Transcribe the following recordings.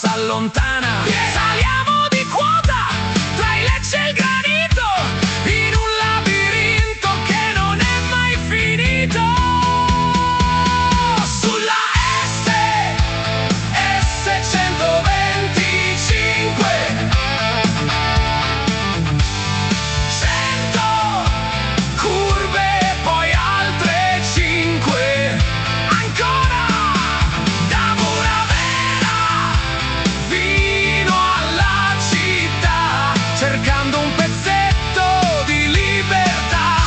s'allontana. Saliamo di quota tra il Lecce e il Granito, in un labirinto che non è mai finito. Sulla S125 100 curve e poi altre 5 ancora, da Muravera fino alla città, cercando un pezzetto di libertà.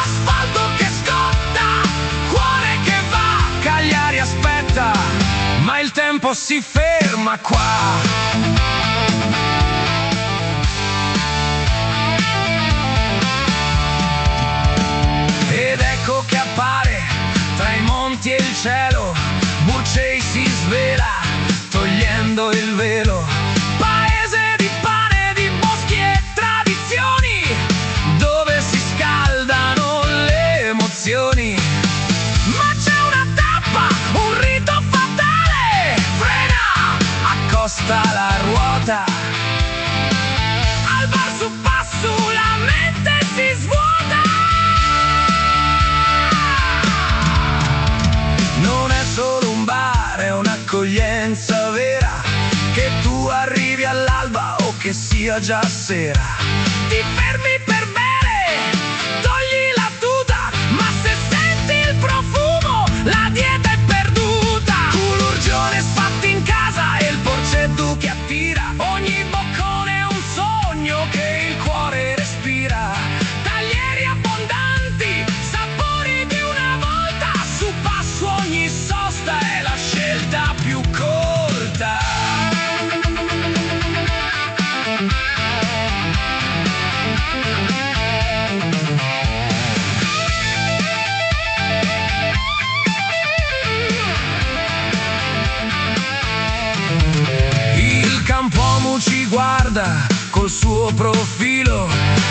Asfalto che scotta, cuore che va, Cagliari aspetta, ma il tempo si ferma qua. Ed ecco che appare tra i monti e il cielo, Burcei si svela togliendo il velo. Paese di pane, di boschi e tradizioni, dove si scaldano le emozioni. Ma c'è una tappa, un rito fatale, frena, accosta la ruota. Al bar su passo la mente si svuota. Non è solo un bar, è un'accoglienza vera, che tu arrivi all'alba o che sia già sera. Ti fermi per bere, togli la tuta, ma se senti il profumo la dieta è perduta. Culurgione sfatti in casa e il porceddu che attira, ogni boccone è un sogno che il cuore respira. Taglieri abbondanti, sapori di una volta, su passo ogni sosta è la scelta più colta. Il Campomu ci guarda col suo profilo,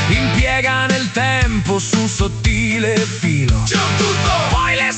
impiega nel tempo su un sottile filo. Giù tutto, poi le